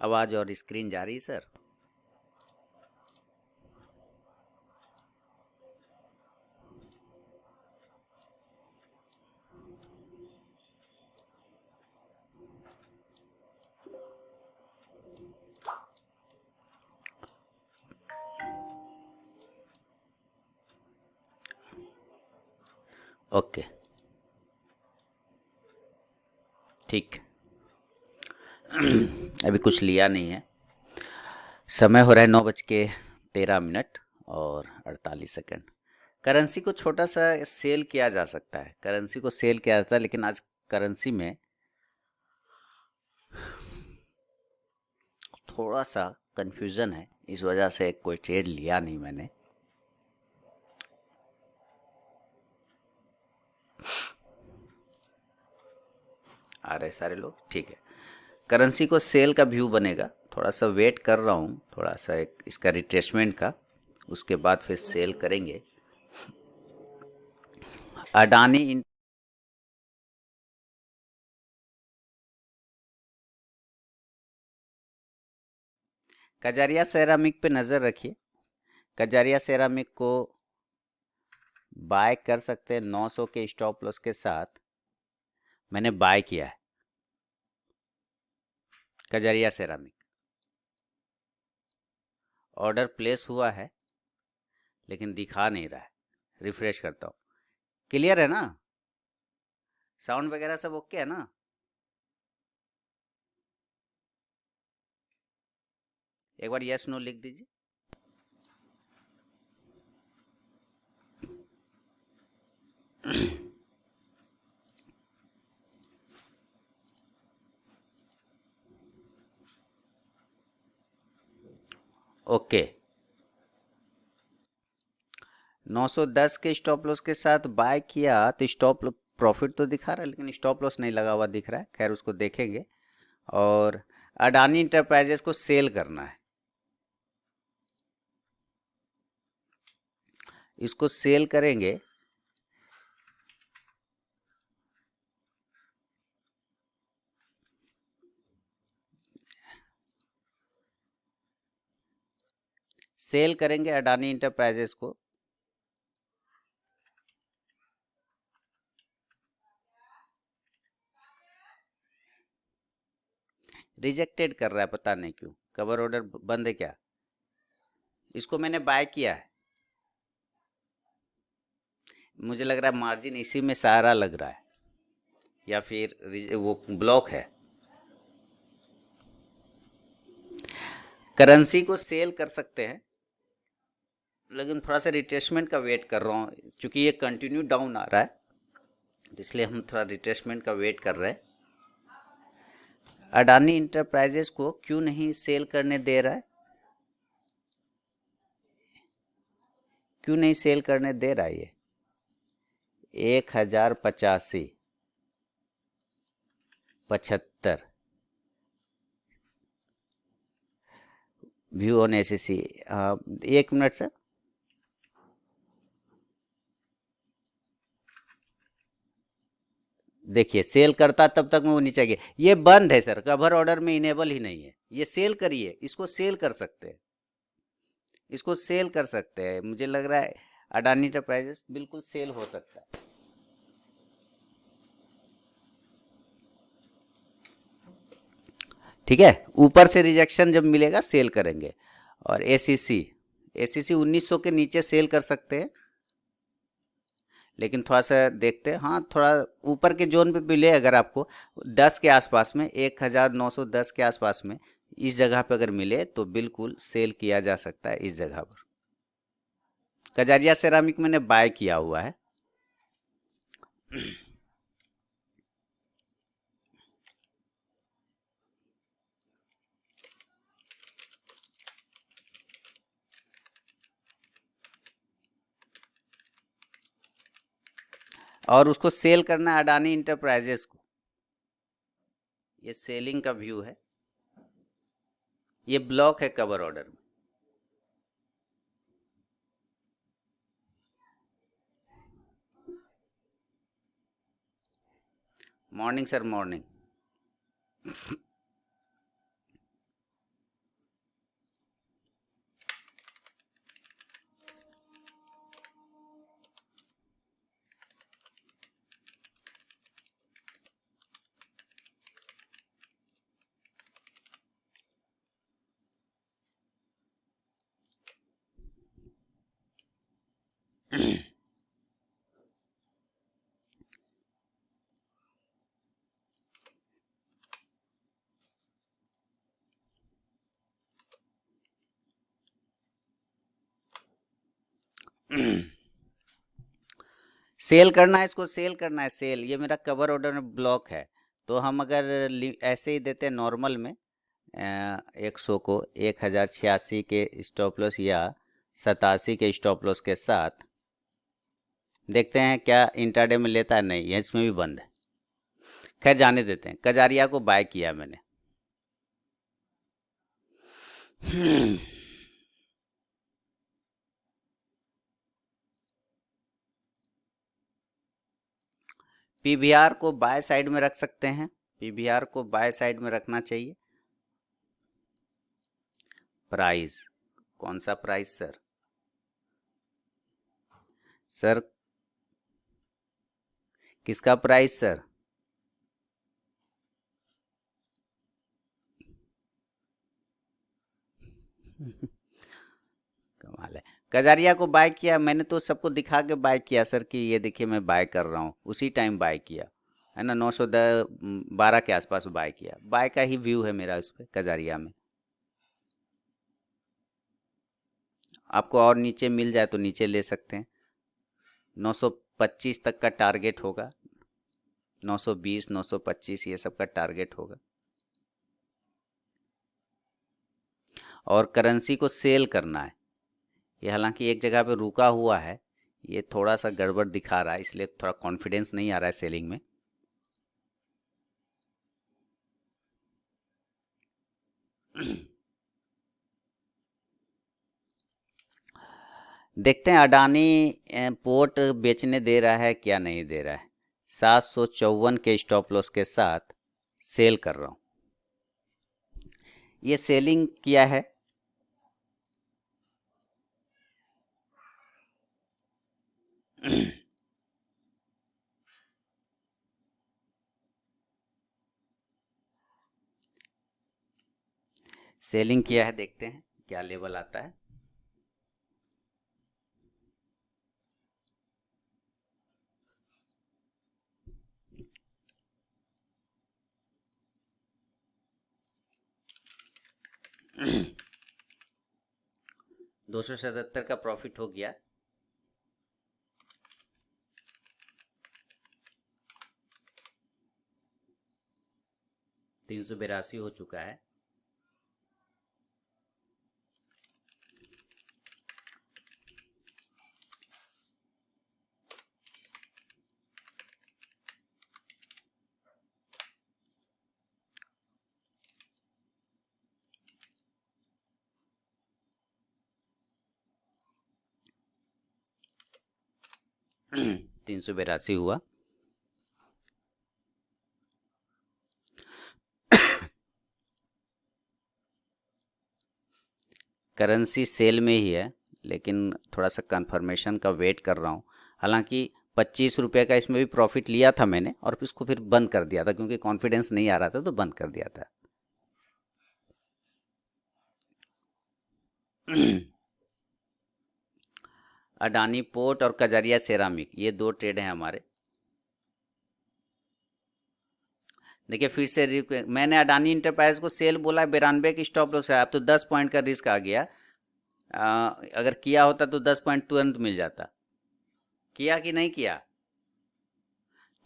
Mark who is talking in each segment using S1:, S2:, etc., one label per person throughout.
S1: आवाज और स्क्रीन जा रही है सर? ओके, ठीक। अभी कुछ लिया नहीं है। समय हो रहा है 9:13 और 48 सेकंड। करेंसी को छोटा सा सेल किया जा सकता है, करेंसी को सेल किया जाता है, लेकिन आज करेंसी में थोड़ा सा कंफ्यूजन है, इस वजह से कोई ट्रेड लिया नहीं मैंने। आ रहे सारे लोग, ठीक है। करेंसी को सेल का व्यू बनेगा, थोड़ा सा वेट कर रहा हूँ, थोड़ा सा एक इसका रिट्रेसमेंट का, उसके बाद फिर सेल करेंगे। अडानी कजारिया सेरामिक पे नज़र रखिए। कजारिया सेरामिक को बाय कर सकते हैं 900 के स्टॉप लॉस के साथ। मैंने बाय किया है कजारिया सेरामिक, ऑर्डर प्लेस हुआ है लेकिन दिखा नहीं रहा है। रिफ्रेश करता हूँ। क्लियर है ना? साउंड वगैरह सब ओके है ना? एक बार यस नो लिख दीजिए। ओके, 910 के स्टॉप लॉस के साथ बाय किया तो स्टॉप प्रॉफिट तो दिखा रहा है, लेकिन स्टॉप लॉस नहीं लगा हुआ दिख रहा है। खैर, उसको देखेंगे। और अडानी इंटरप्राइजेस को सेल करना है, इसको सेल करेंगे। सेल करेंगे अडानी इंटरप्राइजेस को। रिजेक्टेड कर रहा है, पता नहीं क्यों। कवर ऑर्डर बंद है क्या? इसको मैंने बाय किया है, मुझे लग रहा है मार्जिन इसी में सारा लग रहा है, या फिर वो ब्लॉक है। करेंसी को सेल कर सकते हैं, लेकिन थोड़ा सा रिट्रेसमेंट का वेट कर रहा हूँ, क्योंकि ये कंटिन्यू डाउन आ रहा है, इसलिए हम थोड़ा रिट्रेसमेंट का वेट कर रहे हैं। अडानी इंटरप्राइजेस को क्यों नहीं सेल करने दे रहा है? क्यों नहीं सेल करने दे रहा है ये? 1085.75 व्यू ऑन एसएससी। एक मिनट सर, देखिए सेल करता तब तक में वो नीचे गया। ये बंद है सर, कवर ऑर्डर में इनेबल ही नहीं है। ये सेल करिए, इसको सेल कर सकते हैं, इसको सेल कर सकते हैं। मुझे लग रहा है अडानी इंटरप्राइजेस बिल्कुल सेल हो सकता है। ठीक है, ऊपर से रिजेक्शन जब मिलेगा सेल करेंगे। और एसीसी, एसीसी 1900 के नीचे सेल कर सकते हैं, लेकिन थोड़ा सा देखते हैं। हाँ, थोड़ा ऊपर के जोन पे मिले अगर आपको 10 के आसपास में, 1910 के आसपास में, इस जगह पे अगर मिले तो बिल्कुल सेल किया जा सकता है इस जगह पर। कजारिया सेरामिक मैंने बाय किया हुआ है। और उसको सेल करना है अडानी इंटरप्राइजेस को। ये सेलिंग का व्यू है, ये ब्लॉक है कवर ऑर्डर में। Morning sir, morning. सेल करना है, इसको सेल करना है, सेल। ये मेरा कवर ऑर्डर में ब्लॉक है, तो हम अगर ऐसे ही देते हैं नॉर्मल में 100 को 1086 के स्टॉप लॉस या 87 के स्टॉप लॉस के साथ, देखते हैं क्या इंट्राडे में लेता है। नहीं, ये इसमें भी बंद है। खैर जाने देते हैं। कजारिया को बाय किया मैंने। पीवीआर को बाय साइड में रख सकते हैं, पीवीआर को बाय साइड में रखना चाहिए। प्राइस, कौन सा प्राइस सर? सर किसका प्राइस सर? कमाल है। कजारिया को बाय किया मैंने, तो सबको दिखा के बाय किया सर कि ये देखिए मैं बाय कर रहा हूँ, उसी टाइम बाय किया है ना। 912 के आसपास बाय किया। बाय का ही व्यू है मेरा उस पर कजारिया में। आपको और नीचे मिल जाए तो नीचे ले सकते हैं। 925 तक का टारगेट होगा, 920 925 ये सब का टारगेट होगा। और करेंसी को सेल करना है। ये हालांकि एक जगह पे रुका हुआ है, ये थोड़ा सा गड़बड़ दिखा रहा है, इसलिए थोड़ा कॉन्फिडेंस नहीं आ रहा है सेलिंग में। देखते हैं अडानी पोर्ट बेचने दे रहा है क्या नहीं दे रहा है। 754 के स्टॉप लॉस के साथ सेल कर रहा हूँ। ये सेलिंग किया है। सेलिंग किया है, देखते हैं क्या लेवल आता है। दो सौ सतहत्तर का प्रॉफिट हो गया। तीन सौ बेरासी हो चुका है। तीन सौ बेरासी हुआ। करेंसी सेल में ही है, लेकिन थोड़ा सा कंफर्मेशन का वेट कर रहा हूँ। हालांकि 25 रुपये का इसमें भी प्रॉफिट लिया था मैंने, और फिर इसको फिर बंद कर दिया था क्योंकि कॉन्फिडेंस नहीं आ रहा था, तो बंद कर दिया था। अडानी पोर्ट और कजारिया सेरामिक, ये दो ट्रेड हैं हमारे। देखिए फिर से मैंने अडानी इंटरप्राइज को सेल बोला, 92 की स्टॉप लॉस है। अब तो 10 पॉइंट का रिस्क आ गया। अगर किया होता तो 10 पॉइंट तुरंत मिल जाता। किया कि नहीं किया?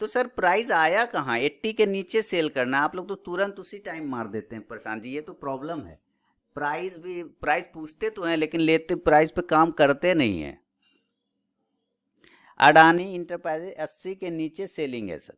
S1: तो सर प्राइस आया कहाँ? 80 के नीचे सेल करना, आप लोग तो तुरंत उसी टाइम मार देते हैं प्रशांत जी, ये तो प्रॉब्लम है। प्राइस भी, प्राइस पूछते तो हैं लेकिन लेते प्राइस पे काम करते नहीं हैं। अडानी इंटरप्राइजेज 80 के नीचे सेलिंग है सर।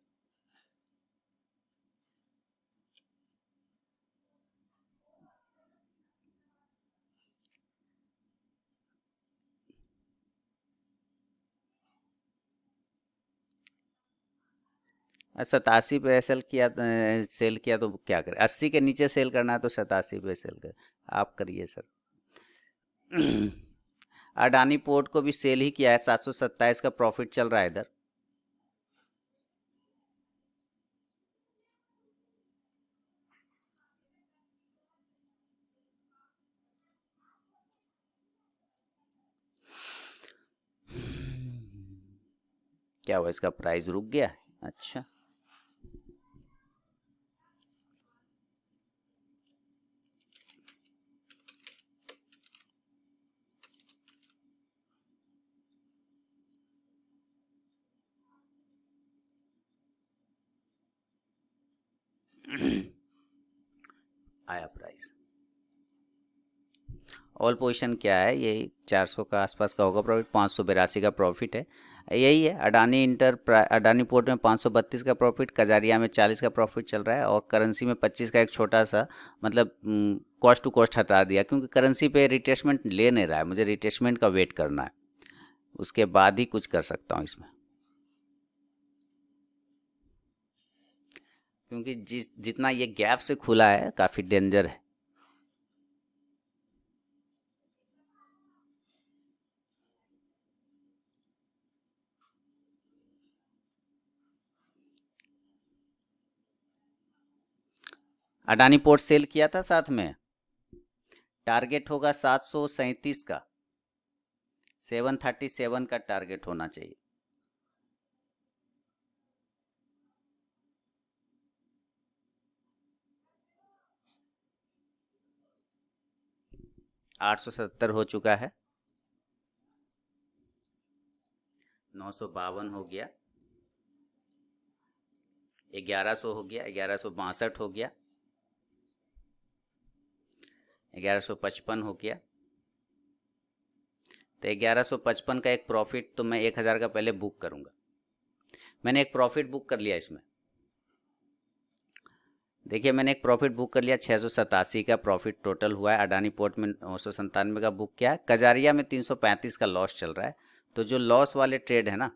S1: 87 पे सेल किया तो क्या करें, 80 के नीचे सेल करना है तो 87 पे सेल कर। आप करिए सर। अडानी पोर्ट को भी सेल ही किया है, 727 का प्रॉफिट चल रहा है इधर। क्या हुआ, इसका प्राइस रुक गया? अच्छा। आया प्राइस। ऑल पोजीशन क्या है, यही 400 का आसपास का होगा प्रॉफिट, 582 का प्रॉफिट है। यही है, अडानी पोर्ट में 532 का प्रॉफिट, कजारिया में 40 का प्रॉफिट चल रहा है, और करेंसी में 25 का एक छोटा सा, मतलब कॉस्ट टू कॉस्ट हटा दिया, क्योंकि करेंसी पे रिट्रेसमेंट ले नहीं रहा है, मुझे रिट्रेसमेंट का वेट करना है, उसके बाद ही कुछ कर सकता हूँ इसमें, क्योंकि जितना ये गैप से खुला है काफ़ी डेंजर है। अडानी पोर्ट सेल किया था साथ में, टारगेट होगा 737 का, 737 का टारगेट होना चाहिए। 870 हो चुका है, 952 हो गया, 1100 हो गया, 1162 हो गया, 1155 हो गया। तो 1155 का एक प्रॉफिट तो मैं 1000 का पहले बुक करूंगा। मैंने एक प्रॉफिट बुक कर लिया इसमें, देखिए मैंने एक प्रॉफिट बुक कर लिया, 687 का प्रॉफिट टोटल हुआ है। अडानी पोर्ट में 997 का बुक किया है, कजारिया में 335 का लॉस चल रहा है। तो जो लॉस वाले ट्रेड है ना,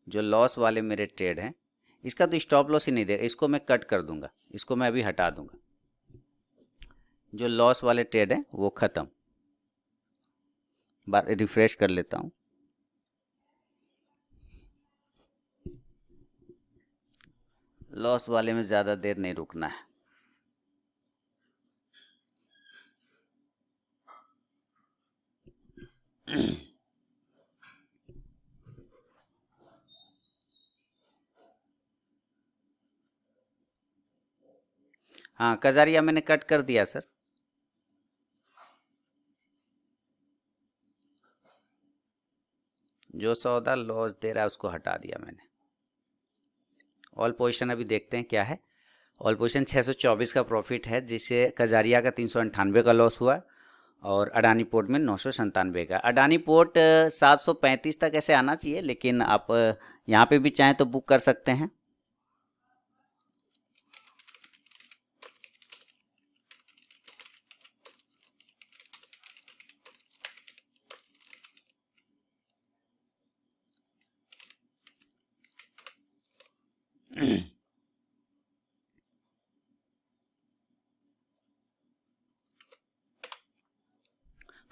S1: जो लॉस वाले मेरे ट्रेड हैं, इसका तो स्टॉप लॉस ही नहीं देगा, इसको मैं कट कर दूंगा, इसको मैं अभी हटा दूंगा। जो लॉस वाले ट्रेड हैं वो ख़त्म। बार रिफ्रेश कर लेता हूँ। लॉस वाले में ज़्यादा देर नहीं रुकना है। हाँ, कजारिया मैंने कट कर दिया सर। जो सौदा लॉस दे रहा है उसको हटा दिया मैंने। ऑल पोजीशन अभी देखते हैं क्या है। ऑल पोजीशन 624 का प्रॉफिट है, जिससे कजारिया का 398 का लॉस हुआ, और अडानी पोर्ट में 997 का। अडानी पोर्ट 735 तक ऐसे आना चाहिए, लेकिन आप यहाँ पे भी चाहें तो बुक कर सकते हैं।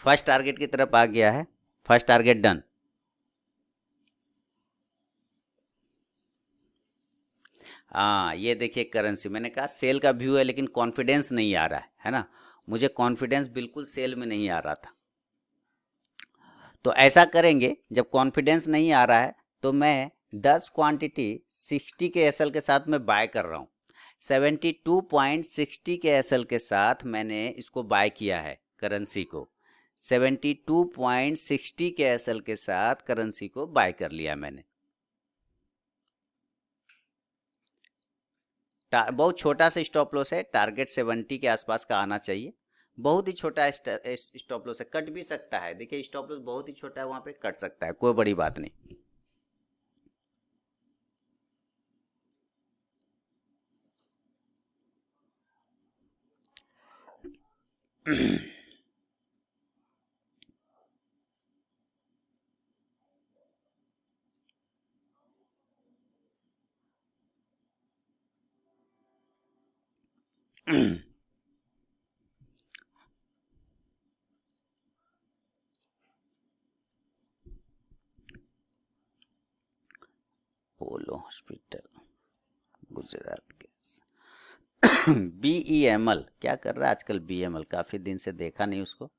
S1: फर्स्ट टारगेट की तरफ आ गया है, फर्स्ट टारगेट डन। हाँ, ये देखिए करेंसी, मैंने कहा सेल का व्यू है, लेकिन कॉन्फिडेंस नहीं आ रहा है ना, मुझे कॉन्फिडेंस बिल्कुल सेल में नहीं आ रहा था। तो ऐसा करेंगे, जब कॉन्फिडेंस नहीं आ रहा है तो मैं 10 क्वांटिटी 60 के एसएल के साथ मैं बाय कर रहा हूँ। 72.60 के एसएल के साथ मैंने इसको बाय किया है, करेंसी को 72.60 के एसएल के साथ करेंसी को बाय कर लिया मैंने। बहुत छोटा सा स्टॉप लॉस है, टारगेट 70 के आसपास का आना चाहिए। बहुत ही छोटा स्टॉप लॉस है, कट भी सकता है, देखिए स्टॉप लॉस बहुत ही छोटा है, वहाँ पे कट सकता है, कोई बड़ी बात नहीं। पोलो हॉस्पिटल गुजरात के। BEML क्या कर रहा है आजकल? BEML काफी दिन से देखा नहीं उसको।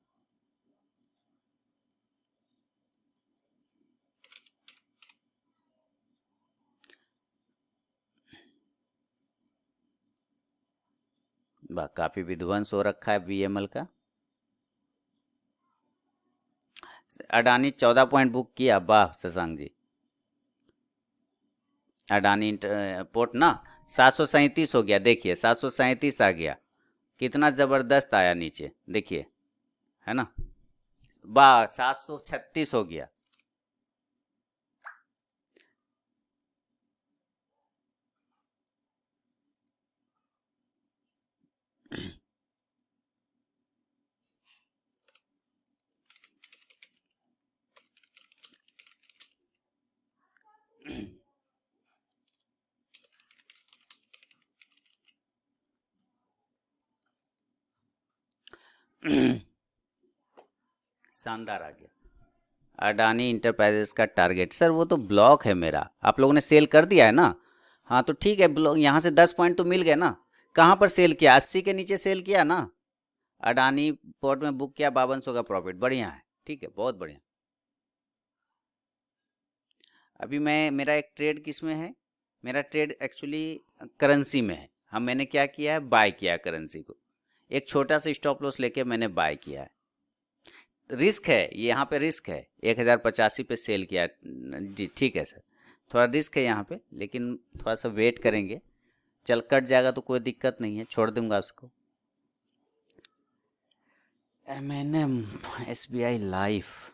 S1: वाह, काफी विध्वंस हो रखा है BEML का। अडानी 14 पॉइंट बुक किया, वाह शशांक जी। अडानी पोर्ट ना 737 हो गया, देखिए 737 आ गया, कितना ज़बरदस्त आया नीचे, देखिए, है ना। वाह, 736 हो गया। शानदार आ गया। अडानी इंटरप्राइजेस का टारगेट सर, वो तो ब्लॉक है मेरा, आप लोगों ने सेल कर दिया है ना। हाँ तो ठीक है, ब्लॉक यहाँ से 10 पॉइंट तो मिल गए ना। कहाँ पर सेल किया? 80 के नीचे सेल किया ना। अडानी पोर्ट में बुक किया, 5200 का प्रॉफिट, बढ़िया है, ठीक है, बहुत बढ़िया। अभी मैं, मेरा एक ट्रेड किस में है? मेरा ट्रेड एक्चुअली करेंसी में है। हम, मैंने क्या किया है, बाय किया है करेंसी को। एक छोटा सा स्टॉप लॉस लेके मैंने बाय किया है। रिस्क है, ये यहाँ पे रिस्क है, 1085 पे सेल किया है। जी ठीक है सर, थोड़ा रिस्क है यहाँ पे, लेकिन थोड़ा सा वेट करेंगे, चल कट जाएगा तो कोई दिक्कत नहीं है, छोड़ दूंगा उसको। M&M, SBI लाइफ,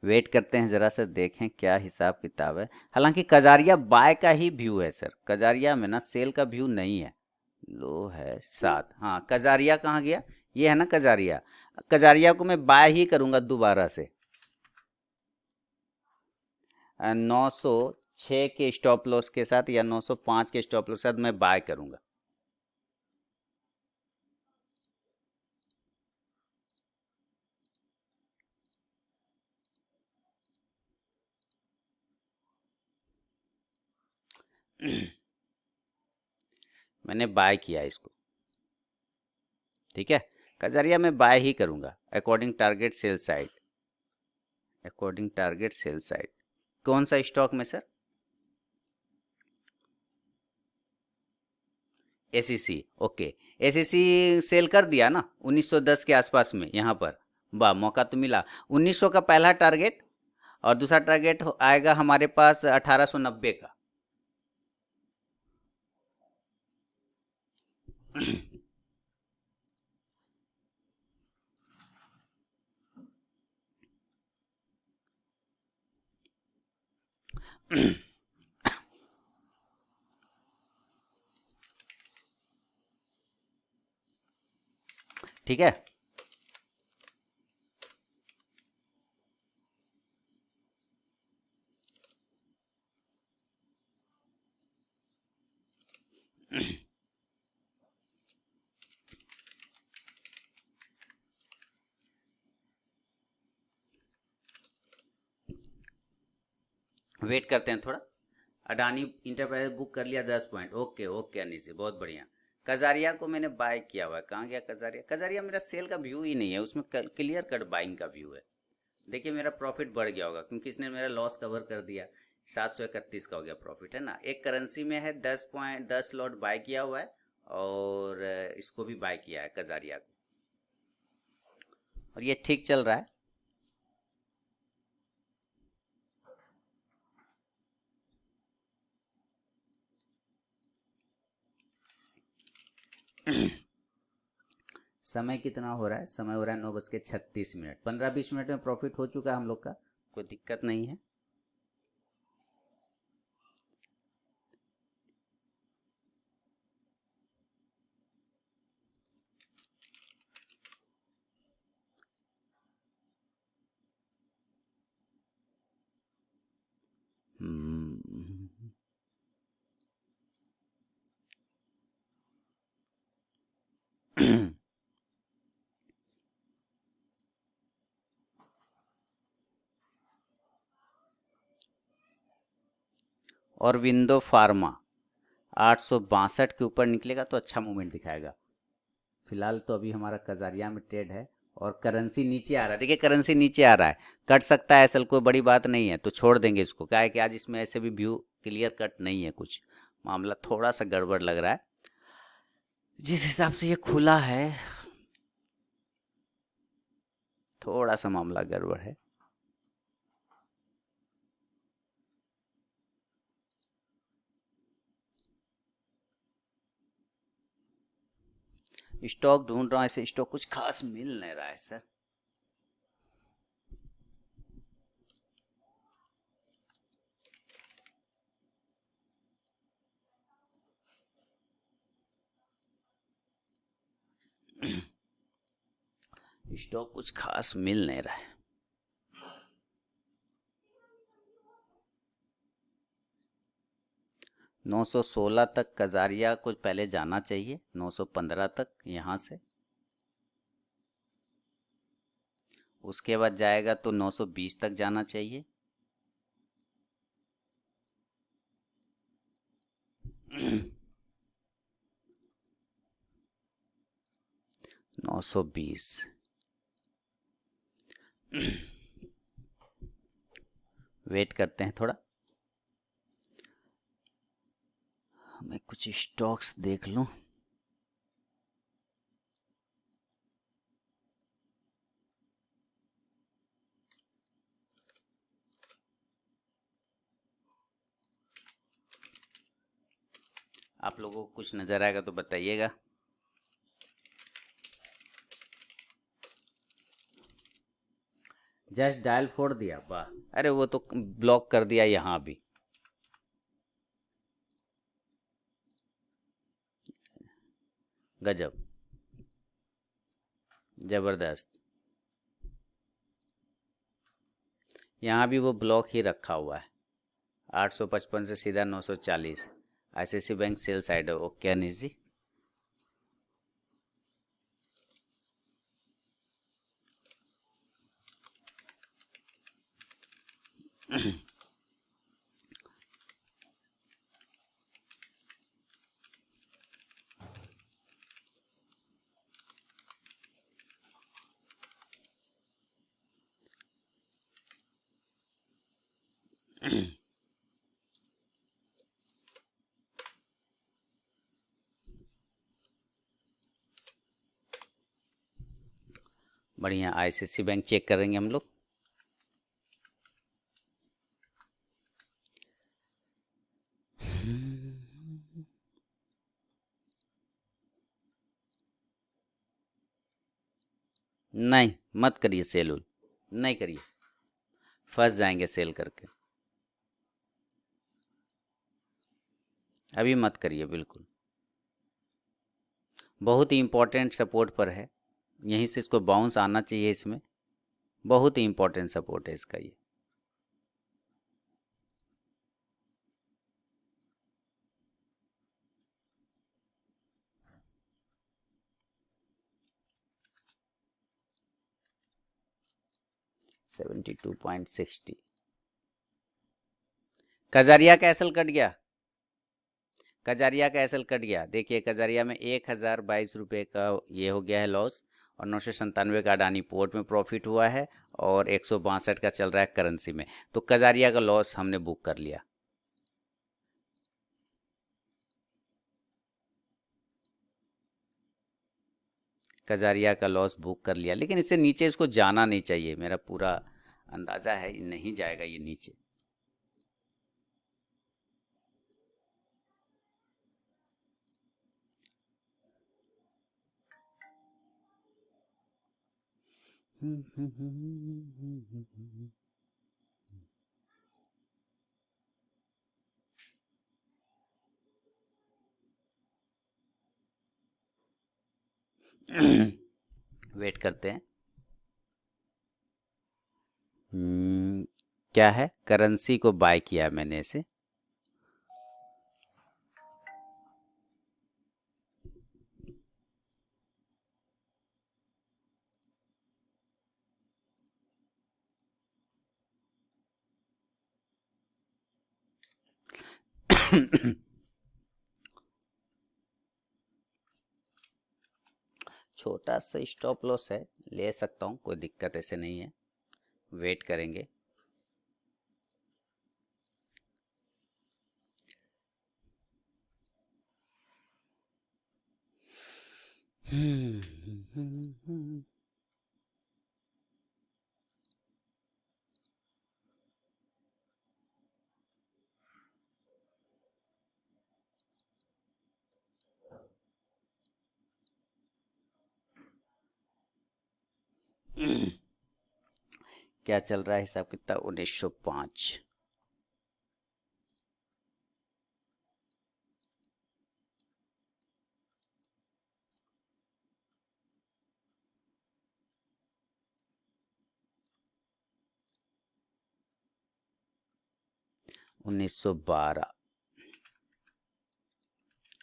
S1: वेट करते हैं ज़रा सा, देखें क्या हिसाब किताब है। हालांकि कजारिया बाय का ही व्यू है सर, कजारिया में ना सेल का व्यू नहीं है। लो है 7, हाँ कजारिया कहाँ गया? ये है ना कजारिया। कजारिया को मैं बाय ही करूँगा दोबारा से। 906 के स्टॉप लॉस के साथ या 905 के स्टॉप लॉस के साथ मैं बाय करूँगा। मैंने बाय किया इसको, ठीक है। कजारिया में बाय ही करूँगा, according target sell side, according target sell side. कौन सा स्टॉक में sir? ACC, okay. ACC sell कर दिया ना 1910 के आसपास में यहाँ पर। वाह, मौका तो मिला। 1900 का पहला टारगेट, और दूसरा टारगेट आएगा हमारे पास 1890 का। ठीक है। वेट करते हैं थोड़ा। अडानी इंटरप्राइज बुक कर लिया 10 पॉइंट, ओके ओके अनिस जी, बहुत बढ़िया। कजारिया को मैंने बाय किया हुआ है, कहाँ गया कजारिया? कजारिया मेरा सेल का व्यू ही नहीं है, उसमें क्लियर कट बाइंग का व्यू है। देखिए मेरा प्रॉफिट बढ़ गया होगा क्योंकि इसने मेरा लॉस कवर कर दिया। 731 का हो गया प्रॉफिट, है ना। एक करेंसी में है 10 लॉट बाय किया हुआ है, और इसको भी बाय किया है कजारिया को, और ये ठीक चल रहा है। समय कितना हो रहा है? समय हो रहा है 9:36। 15-20 मिनट में प्रॉफिट हो चुका है हम लोग का, कोई दिक्कत नहीं है। और विंडो फार्मा 862 के ऊपर निकलेगा तो अच्छा मूवमेंट दिखाएगा। फिलहाल तो अभी हमारा कजारिया में ट्रेड है और करेंसी नीचे आ रहा है। देखिए करेंसी नीचे आ रहा है, कट सकता है, असल कोई बड़ी बात नहीं है, तो छोड़ देंगे इसको। क्या है कि आज इसमें ऐसे भी व्यू क्लियर कट नहीं है, कुछ मामला थोड़ा सा गड़बड़ लग रहा है। जिस हिसाब से ये खुला है थोड़ा सा मामला गड़बड़ है। स्टॉक ढूंढ रहा हूँ, ऐसे स्टॉक कुछ खास मिल नहीं रहा है सर। स्टॉक कुछ खास मिल नहीं रहा है। नौ सौ सोलह तक कजारिया को पहले जाना चाहिए, 915 तक यहाँ से, उसके बाद जाएगा तो 920 तक जाना चाहिए। 920 वेट करते हैं थोड़ा, मैं कुछ स्टॉक्स देख लूं। आप लोगों को कुछ नज़र आएगा तो बताइएगा। जस्ट डायल फोड़ दिया, वाह, अरे वो तो ब्लॉक कर दिया यहाँ भी। गजब, ज़बरदस्त। यहाँ भी वो ब्लॉक ही रखा हुआ है, 855 से सीधा 940। आईसीआईसी बैंक सेल साइड है। ओके अनिश जी। बढ़िया, आईसीआईसी बैंक चेक करेंगे हम लोग। नहीं मत करिए सेल उल, नहीं करिए, फंस जाएंगे सेल करके, अभी मत करिए बिल्कुल। बहुत ही इम्पोर्टेंट सपोर्ट पर है, यहीं से इसको बाउंस आना चाहिए इसमें, बहुत ही इम्पोर्टेंट सपोर्ट है इसका ये। $72.60। कजारिया का एसल कट गया, कजारिया का एसल कट गया। देखिए कजारिया में 1022 रुपये का ये हो गया है लॉस, और 997 का अडानी पोर्ट में प्रॉफिट हुआ है, और 162 का चल रहा है करेंसी में। तो कजारिया का लॉस हमने बुक कर लिया। कजारिया का लॉस बुक कर लिया, लेकिन इससे नीचे इसको जाना नहीं चाहिए, मेरा पूरा अंदाज़ा है नहीं जाएगा ये नीचे। वेट करते हैं। क्या है, करेंसी को बाय किया मैंने इसे, छोटा सा स्टॉप लॉस है, ले सकता हूँ, कोई दिक्कत ऐसे नहीं है। वेट करेंगे। हम्म। क्या चल रहा है हिसाब किताब? 1905। उन्नीस सौ बारह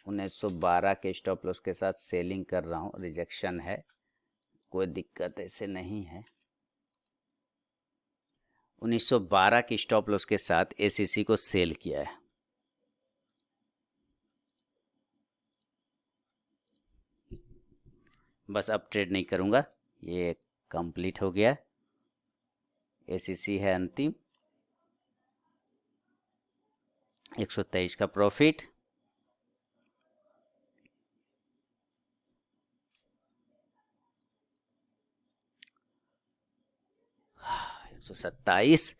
S1: 1912 के स्टॉप लॉस के साथ सेलिंग कर रहा हूँ, रिजेक्शन है, कोई दिक्कत ऐसे नहीं है। 1912 के स्टॉप लॉस के साथ एसीसी को सेल किया है। बस अब ट्रेड नहीं करूँगा, ये कंप्लीट हो गया। एसीसी है अंतिम, 123 का प्रॉफिट। एक सौ 27।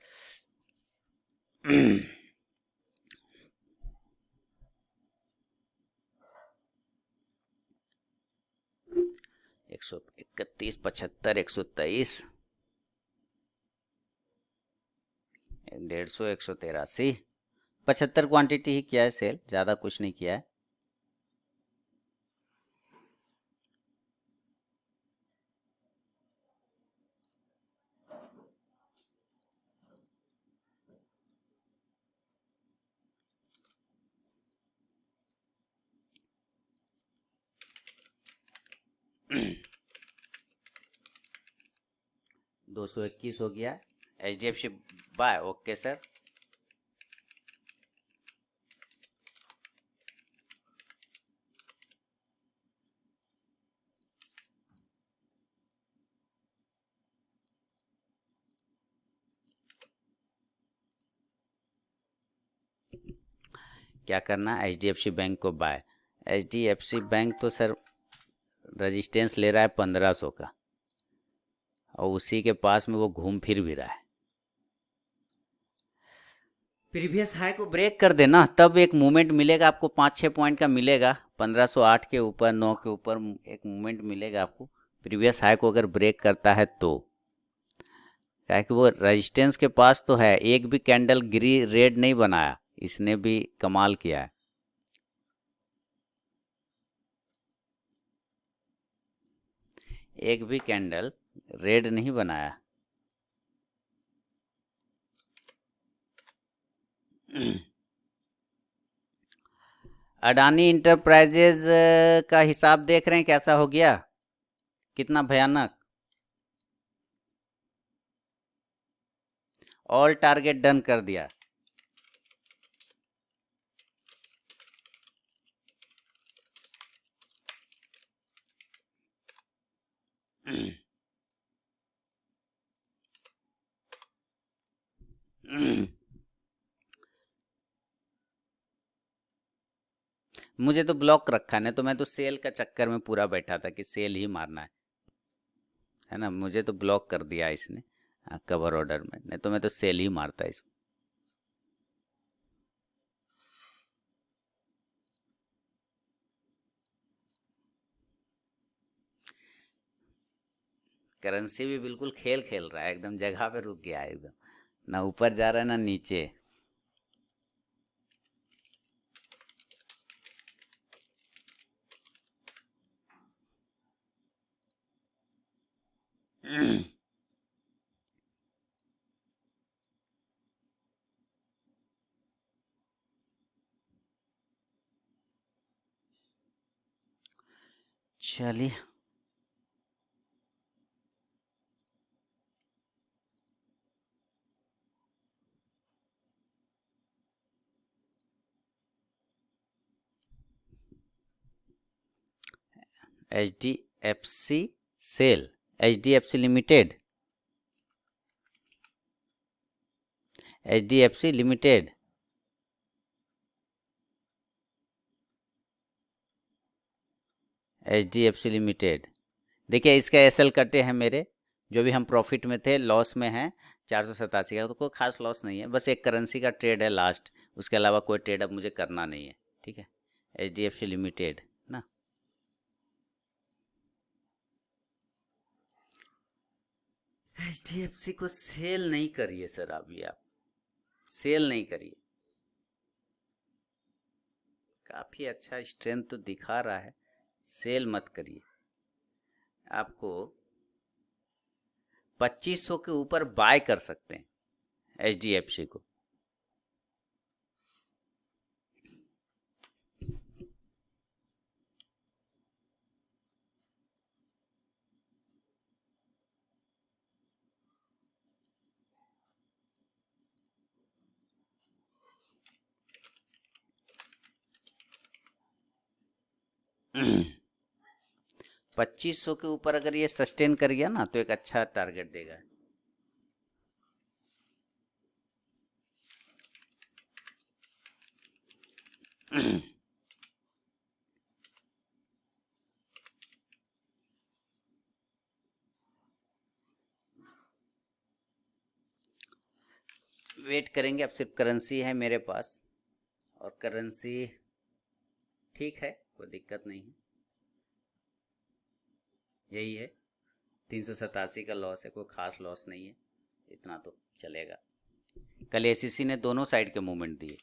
S1: 131, 75, 123, 150, 183। 75 क्वांटिटी ही किया है सेल, ज़्यादा कुछ नहीं किया है। दो सौ 21 हो गया। HDFC buy. Okay sir. क्या करना है? HDFC बैंक को बाय। HDFC बैंक तो सर रजिस्टेंस ले रहा है 1500 का, और उसी के पास में वो घूम फिर भी रहा है। प्रीवियस हाई को ब्रेक कर देना, तब एक मूवमेंट मिलेगा आपको, 5-6 पॉइंट का मिलेगा। 1508 के ऊपर, 9 के ऊपर एक मूवमेंट मिलेगा आपको, प्रीवियस हाई को अगर ब्रेक करता है तो। क्या है कि वो रेजिस्टेंस के पास तो है, एक भी कैंडल ग्री रेड नहीं बनाया, इसने भी कमाल किया है। एक भी कैंडल रेड नहीं बनाया। अडानी इंटरप्राइजेज का हिसाब देख रहे हैं कैसा हो गया, कितना भयानक। ऑल टारगेट डन कर दिया। मुझे तो ब्लॉक रखा, नहीं तो मैं तो सेल का चक्कर में पूरा बैठा था कि सेल ही मारना है ना। मुझे तो ब्लॉक कर दिया इसने कवर ऑर्डर में, नहीं तो मैं तो सेल ही मारता इसको। करेंसी भी बिल्कुल खेल खेल रहा है, एकदम जगह पे रुक गया है एकदम, ना ऊपर जा रहा है ना नीचे। चलिए, HDFC sell, HDFC limited, HDFC limited, HDFC limited. देखिए इसका एसएल कटे हैं मेरे, जो भी हम प्रॉफिट में थे लॉस में हैं 487 का, तो कोई खास लॉस नहीं है, बस एक करेंसी का ट्रेड है लास्ट, उसके अलावा कोई ट्रेड अब मुझे करना नहीं है। ठीक है, HDFC लिमिटेड ना। HDFC को सेल नहीं करिए सर, अभी आप सेल नहीं करिए, काफ़ी अच्छा स्ट्रेंथ तो दिखा रहा है, सेल मत करिए। आपको 2500 के ऊपर बाय कर सकते हैं HDFC को। पच्चीस सौ के ऊपर अगर ये सस्टेन कर गया ना तो एक अच्छा टारगेट देगा। वेट करेंगे, अब सिर्फ करेंसी है मेरे पास, और करेंसी ठीक है, कोई दिक्कत नहीं है, यही है 387 का लॉस है, कोई खास लॉस नहीं है, इतना तो चलेगा। कल एसीसी ने दोनों साइड के मूवमेंट दिए।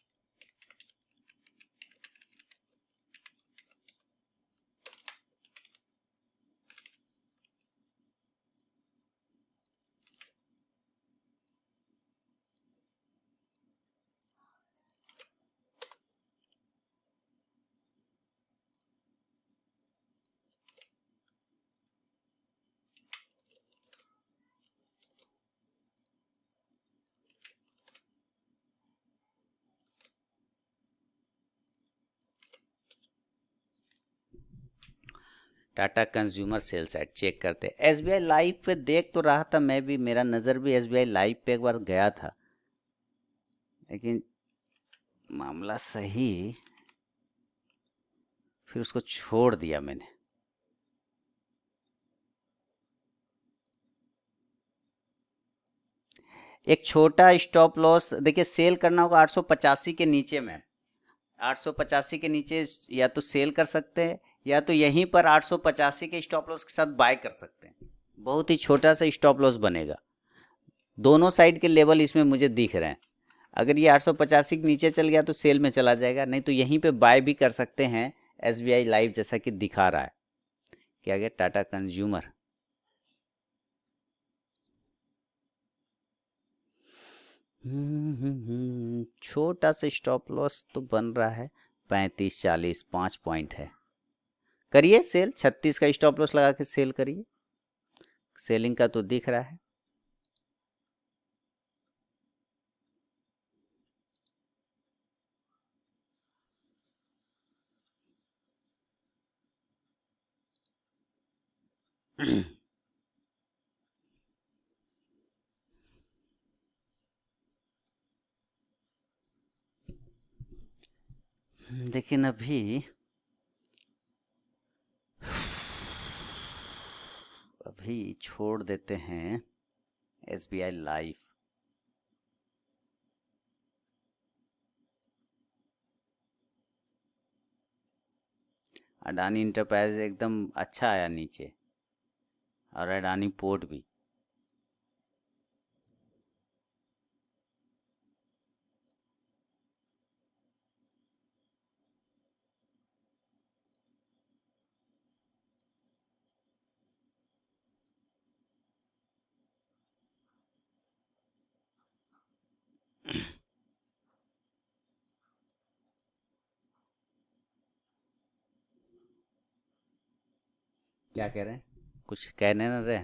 S1: Tata consumer sell side check करते हैं। एसबीआई लाइव पे देख तो रहा था मैं भी, मेरा नज़र भी एसबीआई लाइव पे एक बार गया था, लेकिन मामला सही, फिर उसको छोड़ दिया मैंने। एक छोटा स्टॉप लॉस देखिए, सेल करना होगा 885 के नीचे में, 885 के नीचे या तो सेल कर सकते हैं, या तो यहीं पर 885 के स्टॉप लॉस के साथ बाय कर सकते हैं, बहुत ही छोटा सा स्टॉप लॉस बनेगा। दोनों साइड के लेवल इसमें मुझे दिख रहे हैं, अगर ये 885 के नीचे चल गया तो सेल में चला जाएगा, नहीं तो यहीं पे बाय भी कर सकते हैं एसबीआई लाइव जैसा कि दिखा रहा है। क्या गया टाटा कंज्यूमर, छोटा सा स्टॉप लॉस तो बन रहा है 35-40, 5 पॉइंट है, करिए सेल, 36 का स्टॉप लॉस लगा के सेल करिए, सेलिंग का तो दिख रहा है। लेकिन अभी छोड़ देते हैं एसबीआई लाइफ। अडानी इंटरप्राइज एकदम अच्छा आया नीचे, और अडानी पोर्ट भी। क्या कह रहे हैं, कुछ कहने न रहे?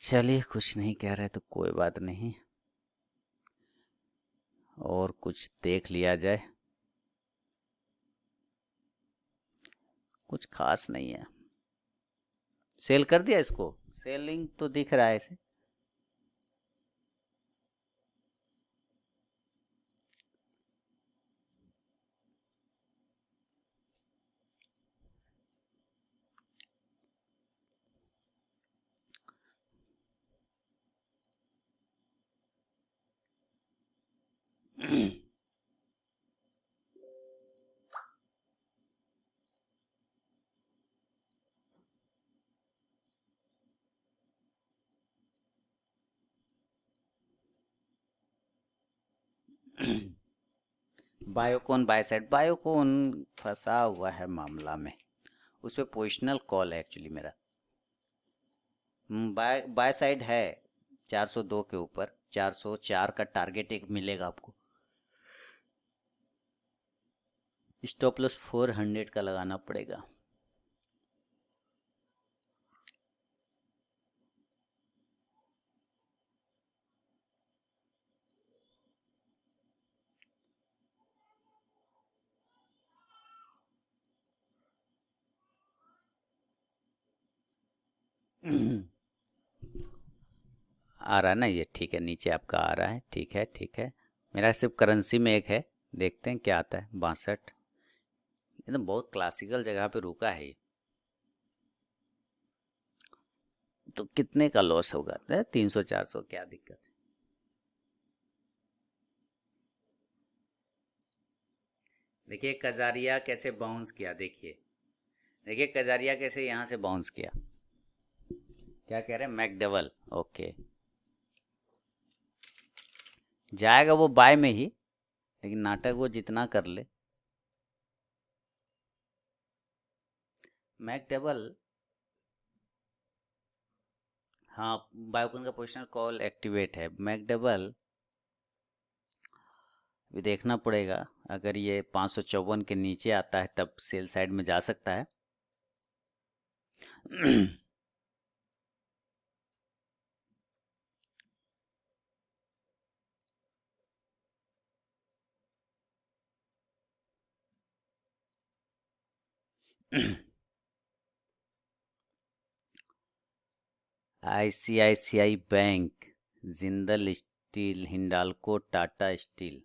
S1: चलिए, कुछ नहीं कह रहे तो कोई बात नहीं, और कुछ देख लिया जाए। कुछ खास नहीं है, सेल कर दिया इसको, सेलिंग तो दिख रहा है इसे। बायोकॉन बाय साइड, बायोकॉन फंसा हुआ है मामला में, उस पर पोजिशनल कॉल है एक्चुअली मेरा। बाय बाय साइड है 402 के ऊपर, 404 का टारगेट एक मिलेगा आपको। स्टॉप लॉस 400 का लगाना पड़ेगा। आ रहा है ना ये, ठीक है, नीचे आपका आ रहा है, ठीक है ठीक है। मेरा सिर्फ करेंसी में एक है, देखते हैं क्या आता है। 62, एकदम बहुत क्लासिकल जगह पे रुका है ये। तो कितने का लॉस होगा? 300 400, क्या दिक्कत है? देखिए कजारिया कैसे बाउंस किया, देखिए देखिए कजारिया कैसे यहाँ से बाउंस किया। क्या कह रहे हैं? मैकडबल, ओके। जाएगा वो बाय में ही, लेकिन नाटक वो जितना कर ले। मैकडबल, हाँ, बायोकॉन का पोजिशनल कॉल एक्टिवेट है। मैकडबल भी देखना पड़ेगा, अगर ये 554 के नीचे आता है तब सेल साइड में जा सकता है। ICICI bank, Jindal steel, Hindalco, Tata steel.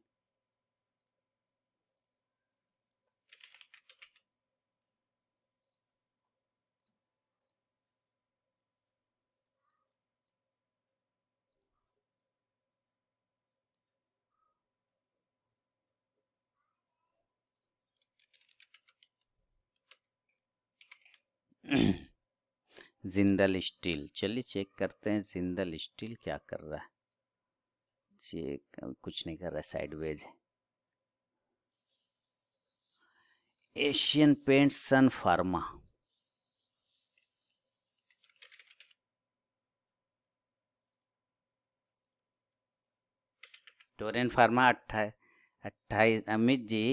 S1: Jindal steel, चलिए चेक करते हैं जिंदल स्टील क्या कर रहा है। चेक, अभी कुछ नहीं कर रहा है, साइडवेज है। एशियन पेंट्स, सन फार्मा, टोरेन फार्मा 28। अमित जी,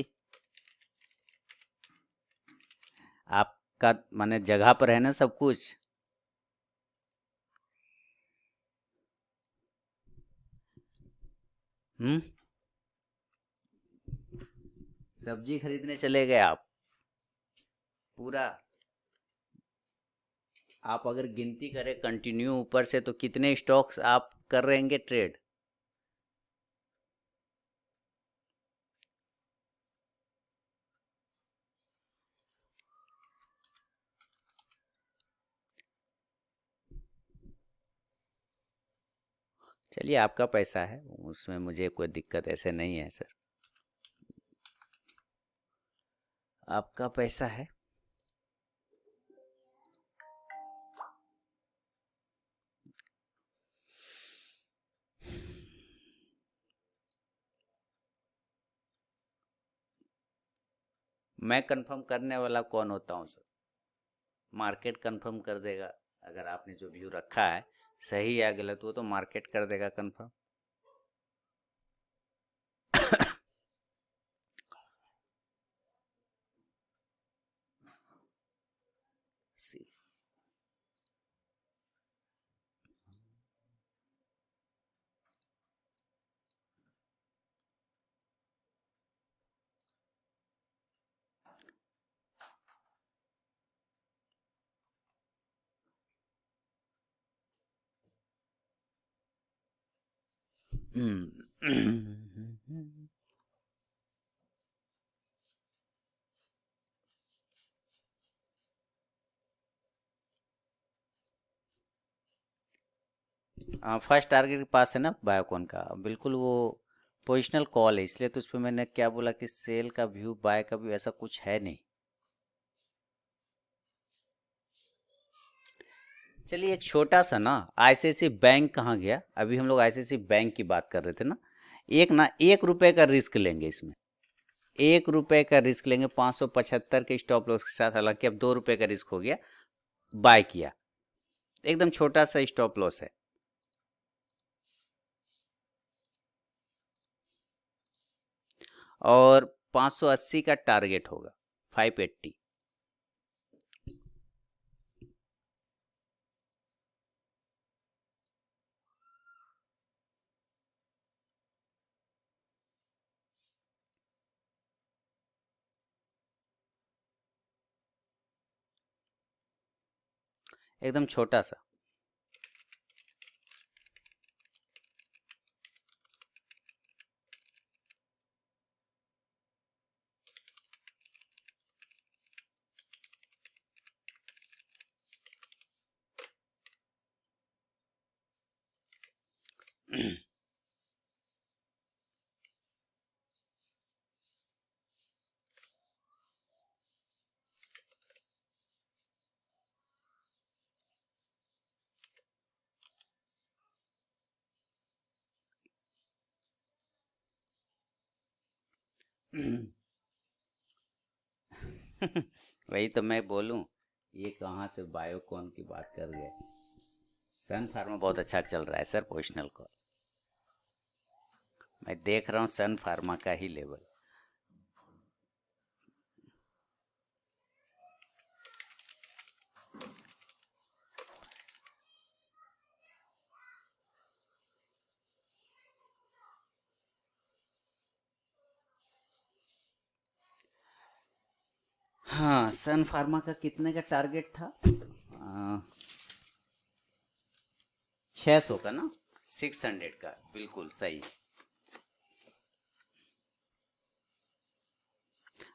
S1: आपका माने जगह पर है ना सब कुछ? हम्म, सब्जी खरीदने चले गए आप पूरा? आप अगर गिनती करें कंटिन्यू ऊपर से तो कितने स्टॉक्स आप कर रहेंगे ट्रेड? चलिए आपका पैसा है, उसमें मुझे कोई दिक्कत ऐसे नहीं है सर, आपका पैसा है। मैं कंफर्म करने वाला कौन होता हूँ सर? मार्केट कंफर्म कर देगा। अगर आपने जो व्यू रखा है सही या गलत, वो तो मार्केट कर देगा कंफर्म। सी, फर्स्ट टारगेट के पास है ना बायोकॉन का, बिल्कुल वो पोजिशनल कॉल है, इसलिए तो उस पर मैंने क्या बोला कि सेल का व्यू बाय का व्यू ऐसा कुछ है नहीं। चलिए एक छोटा सा ना, आईसीआईसी बैंक कहाँ गया, अभी हम लोग आईसीआईसी बैंक की बात कर रहे थे ना। एक ना 1 रुपए का रिस्क लेंगे इसमें, 1 रुपए का रिस्क लेंगे 575 के स्टॉप लॉस के साथ, हालांकि अब 2 रुपए का रिस्क हो गया। बाय किया, एकदम छोटा सा स्टॉप लॉस है। और 580 का टारगेट होगा, 580। एकदम छोटा सा। वही तो मैं बोलूं, ये कहाँ से बायोकॉन की बात कर गए। सन फार्मा बहुत अच्छा चल रहा है सर, पोजिशनल कॉल मैं देख रहा हूँ, सन फार्मा का ही लेवल। हाँ, सन फार्मा का कितने का टारगेट था? 600 का ना, 600 का, बिल्कुल सही।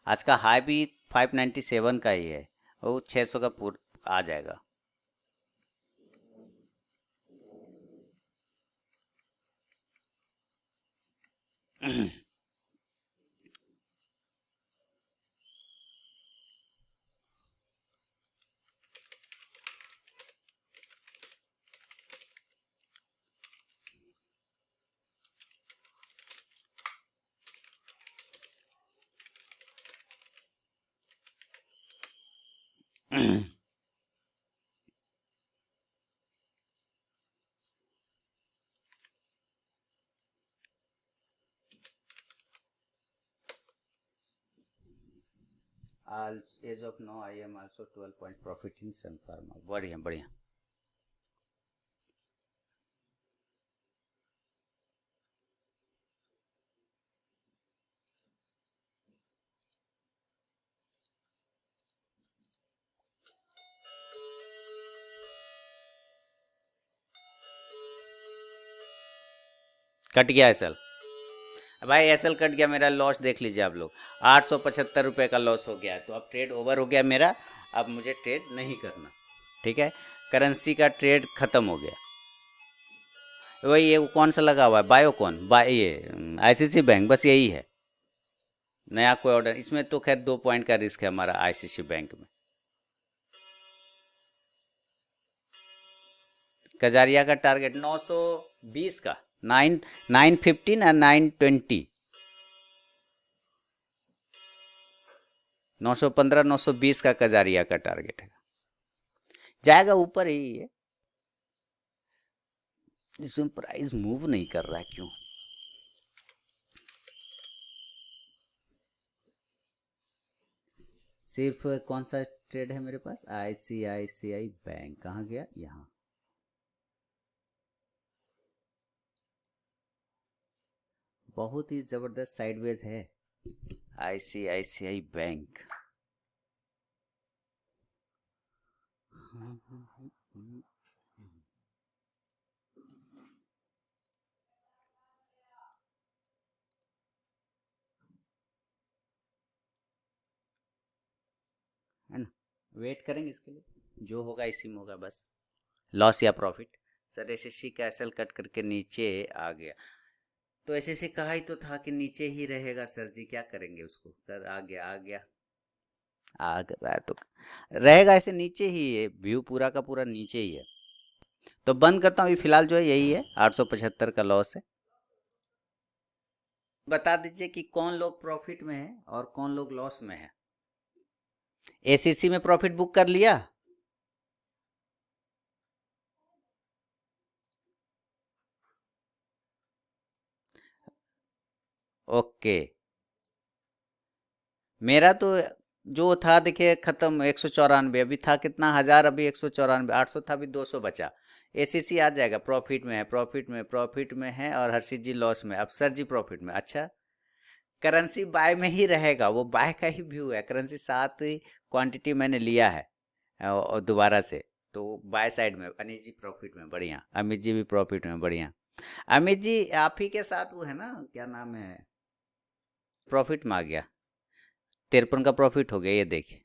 S1: आज का हाई भी 597 का ही है, वो 600 का पूर आ जाएगा। As of now I am also 12 point profit in Sun Pharma. बढ़िया बढ़िया। कट गया एसएल, भाई एसएल कट गया, मेरा लॉस देख लीजिए आप लोग, 875 रुपये का लॉस हो गया है। तो अब ट्रेड ओवर हो गया मेरा, अब मुझे ट्रेड नहीं करना, ठीक है। करेंसी का ट्रेड खत्म हो गया। वही ये कौन सा लगा हुआ है, बायोकॉन, ये आईसीसी बैंक, बस यही है। नया कोई ऑर्डर इसमें तो खैर 2 पॉइंट का रिस्क है हमारा आईसीसी बैंक में। कजारिया का टारगेट 920 का, 915 और 920, 915 920 का कजारिया का टारगेट है। जाएगा ऊपर ही है, इसमें प्राइस मूव नहीं कर रहा है क्यों? सिर्फ कौन सा ट्रेड है मेरे पास, आईसीआईसीआई बैंक, कहाँ गया, यहाँ। बहुत ही जबरदस्त साइडवेज है आईसीआईसीआई बैंक। वेट करेंगे इसके लिए, जो होगा इसी में होगा बस, लॉस या प्रॉफिट। सर एसएससी का एसएल कट करके नीचे आ गया, तो एसएससी कहा ही तो था कि नीचे ही रहेगा सर जी, क्या करेंगे उसको। कर आ गया आ गया आ रहा है तो रहेगा ऐसे नीचे ही है, व्यू पूरा का पूरा नीचे ही है। तो बंद करता हूँ, अभी फिलहाल जो है यही है, 875 का लॉस है। बता दीजिए कि कौन लोग प्रॉफिट में है और कौन लोग लॉस में है। एसीसी में प्रॉफिट बुक कर लिया, ओके। मेरा तो जो था देखिए खत्म, 194 अभी था, कितना हजार, अभी 194, 800 था, अभी 200 बचा। एसीसी आ जाएगा, प्रॉफिट में है, प्रॉफिट में है, और हर्षित जी लॉस में, अब सर जी प्रॉफिट में। अच्छा, करेंसी बाय में ही रहेगा, वो बाय का ही व्यू है, करेंसी 7 क्वांटिटी मैंने लिया है और दोबारा से, तो बाय साइड में। अनिल जी प्रॉफिट में, बढ़िया। अमित जी भी प्रॉफिट में, बढ़िया। अमित जी आप ही के साथ वो है ना, क्या नाम है, प्रॉफिट में आ गया, 53 का प्रॉफिट हो गया, ये देखिए।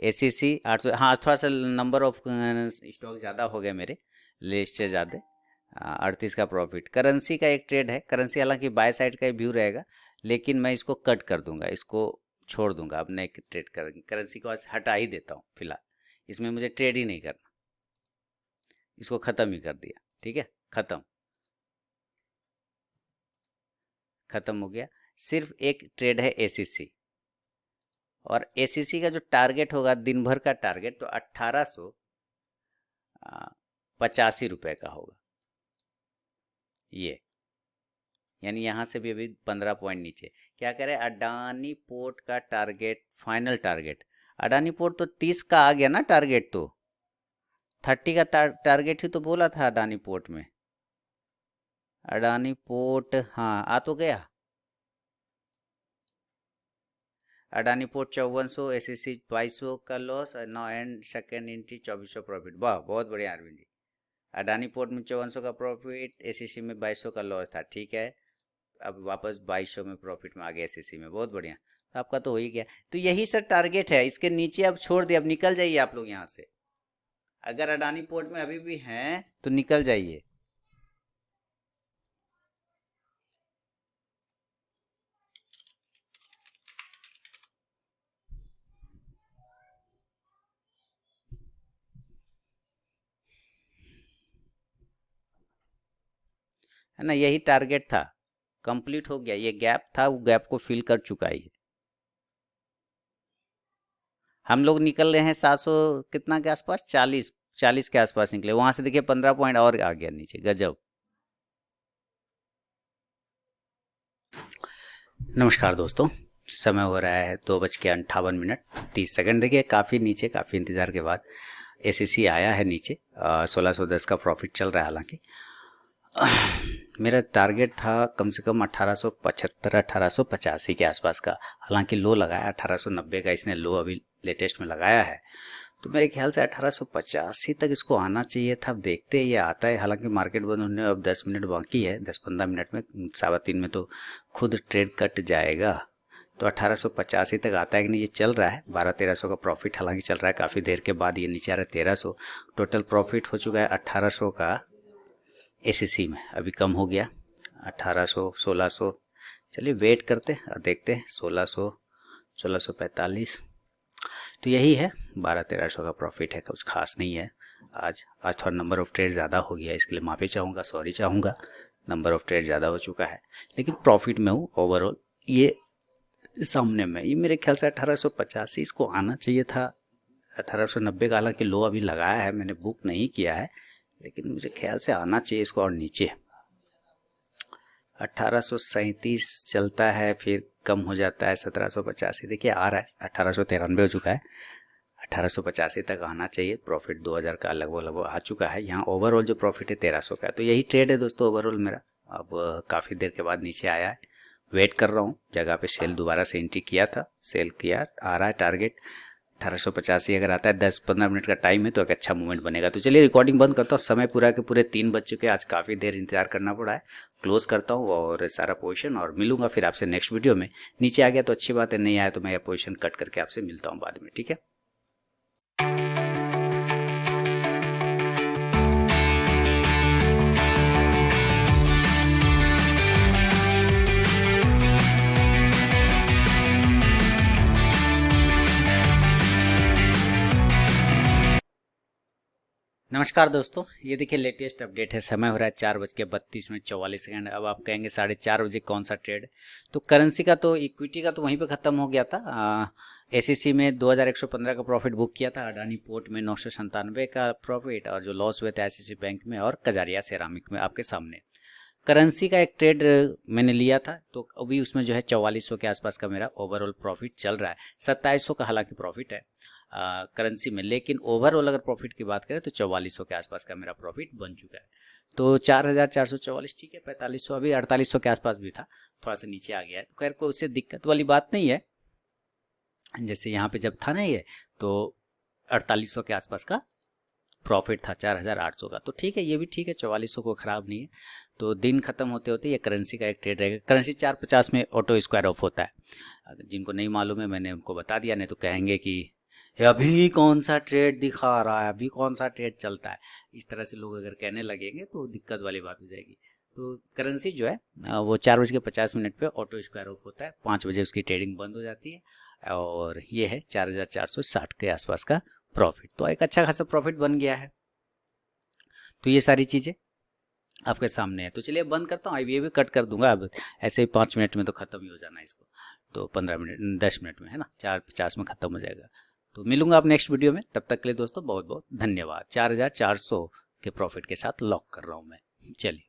S1: एसीसी 800, हाँ थोड़ा सा नंबर ऑफ स्टॉक ज़्यादा हो गया मेरे लिस्ट से ज़्यादा। 38 का प्रॉफिट। करेंसी का एक ट्रेड है, करेंसी हालांकि बाय साइड का ही व्यू रहेगा, लेकिन मैं इसको कट कर दूंगा, इसको छोड़ दूंगा, अब नए ट्रेड करेंगे, करेंसी को आज हटा ही देता हूँ फिलहाल, इसमें मुझे ट्रेड ही नहीं करना, इसको ख़त्म ही कर दिया, ठीक है, ख़त्म, ख़त्म हो गया। सिर्फ एक ट्रेड है एसीसी, और एसीसी का जो टारगेट होगा दिन भर का टारगेट, तो 1885 रुपये का होगा ये, यानी यहाँ से भी अभी 15 पॉइंट नीचे। क्या करें, अडानी पोर्ट का target, final target, Adani port तो 30 का आ गया ना टारगेट, तो 30 का टारगेट ही तो बोला था अडानी पोर्ट में। अडानी पोर्ट हाँ आ तो गया, अडानी पोर्ट 5400, एसीसी 2200 का loss, now and second entry 2400 profit, वाह बहुत बढ़िया अरविंद जी। अडानी पोर्ट में 5400 का प्रॉफिट, एसीसी में 2200 का लॉस था, ठीक है, अब वापस 2200 में प्रॉफिट में आ गया एसीसी में, बहुत बढ़िया। तो आपका तो हो ही गया। तो यही सर टारगेट है, इसके नीचे अब छोड़ दिए, अब निकल जाइए आप लोग यहाँ से, अगर अडानी पोर्ट में अभी भी हैं तो निकल जाइए। है ना, यही टारगेट था, कंप्लीट हो गया, ये गैप था, वो गैप को फिल कर चुका है। हम लोग निकल रहे हैं 700 कितना के आसपास, 40 के आसपास निकले, वहां से देखिए 15 पॉइंट और आ गया नीचे, गजब। नमस्कार दोस्तों, समय हो रहा है 2:58 30 देखिए, काफ़ी नीचे, काफ़ी इंतज़ार के बाद एसीसी आया है नीचे। 1610 का प्रॉफिट चल रहा है, हालांकि मेरा टारगेट था कम से कम 1875 1885 के आसपास का, हालांकि लो लगाया 1890 का, इसने लो अभी लेटेस्ट में लगाया है, तो मेरे ख्याल से 1885 तक इसको आना चाहिए था। अब देखते हैं ये आता है, हालांकि मार्केट बंद होने अब 10 मिनट बाकी है, 10-15 मिनट में, 3:15 में तो खुद ट्रेड कट जाएगा, तो 1885 तक आता है कि नहीं। ये चल रहा है 1200-1300 का प्रॉफिट, हालांकि चल रहा है काफ़ी देर के बाद, ये नीचे आ रहा है 1300, टोटल प्रॉफिट हो चुका है 1800 का एसीसी में, अभी कम हो गया 1800 1600। चलिए वेट करते हैं और देखते हैं, 1600 1645, तो यही है, 1200-1300 का प्रॉफिट है, कुछ खास नहीं है। आज थोड़ा नंबर ऑफ ट्रेड ज़्यादा हो गया, इसके लिए माफ़ी चाहूँगा, सॉरी चाहूँगा, नंबर ऑफ ट्रेड ज़्यादा हो चुका है, लेकिन प्रॉफिट में हूँ ओवरऑल। ये सामने में, ये मेरे ख्याल से 1885 इसको आना चाहिए था, 1890 का हालांकि लो अभी लगाया है, मैंने बुक नहीं किया है, लेकिन मुझे ख्याल से आना चाहिए इसको, और नीचे 1837 चलता है, फिर कम हो जाता है 1785, देखिए आ रहा है, 1893 हो चुका है, 1885 तक आना चाहिए, प्रॉफिट 2000 का लगभग आ चुका है। यहाँ ओवरऑल जो प्रॉफिट है 1300 का है, तो यही ट्रेड है दोस्तों ओवरऑल मेरा। अब काफ़ी देर के बाद नीचे आया है, वेट कर रहा हूँ, जगह पे सेल दोबारा से एंट्री किया था, सेल किया, आ रहा है टारगेट 1885, अगर आता है 10-15 मिनट का टाइम है तो एक अच्छा मूवमेंट बनेगा। तो चलिए रिकॉर्डिंग बंद करता हूँ, समय पूरा के पूरे 3 बज चुके हैं, आज काफ़ी देर इंतजार करना पड़ा है, क्लोज करता हूँ और सारा पोजीशन, और मिलूंगा फिर आपसे नेक्स्ट वीडियो में। नीचे आ गया तो अच्छी बात है, नहीं आया तो मैं यह पोजीशन कट करके आपसे मिलता हूँ बाद में, ठीक है। नमस्कार दोस्तों, ये देखिए लेटेस्ट अपडेट है। समय हो रहा है 4:32:44। अब आप कहेंगे 4:30 बजे कौन सा ट्रेड। तो करेंसी का तो इक्विटी का तो वहीं पे ख़त्म हो गया था। एसीसी में 2115 का प्रॉफिट बुक किया था, अडानी पोर्ट में 997 का प्रॉफिट, और जो लॉस हुए थे आईसीसी बैंक में और कजारिया सेरामिक में आपके सामने। करेंसी का एक ट्रेड मैंने लिया था, तो अभी उसमें जो है 4400 के आसपास का मेरा ओवरऑल प्रॉफिट चल रहा है। 2700 का हालांकि प्रॉफिट है करेंसी में, लेकिन ओवरऑल अगर प्रॉफिट की बात करें तो 4400 के आसपास का मेरा प्रॉफिट बन चुका है। तो 4444 ठीक है, 4500 अभी 4800 के आसपास भी था, थोड़ा सा नीचे आ गया है। तो खैर कोई उससे दिक्कत वाली बात नहीं है। जैसे यहाँ पे जब था ना ये, तो 4800 के आसपास का प्रॉफिट था, 4800 का। तो ठीक है, ये भी ठीक है, 4400 को ख़राब नहीं है। तो दिन ख़त्म होते होते ये करेंसी का एक ट्रेड रहेगा। करेंसी 450 में ऑटो स्क्वायर ऑफ होता है। जिनको नहीं मालूम है मैंने उनको बता दिया, नहीं तो कहेंगे कि ये अभी कौन सा ट्रेड दिखा रहा है, अभी कौन सा ट्रेड चलता है। इस तरह से लोग अगर कहने लगेंगे तो दिक्कत वाली बात हो जाएगी। तो करेंसी जो है वो 4:50 पे ऑटो स्क्वायर ऑफ होता है, 5 बजे उसकी ट्रेडिंग बंद हो जाती है, और ये है 4460 के आसपास का प्रॉफिट। तो एक अच्छा खासा प्रॉफिट बन गया है। तो ये सारी चीज़ें आपके सामने है। तो चलिए बंद करता हूँ, ये भी कट कर दूंगा। अब ऐसे ही 5 मिनट में तो ख़त्म ही हो जाना है इसको, तो 15 मिनट 10 मिनट में है ना, 4:50 में ख़त्म हो जाएगा। तो मिलूंगा आप नेक्स्ट वीडियो में, तब तक के लिए दोस्तों बहुत बहुत धन्यवाद। 4400 के प्रॉफिट के साथ लॉक कर रहा हूँ मैं। चलिए।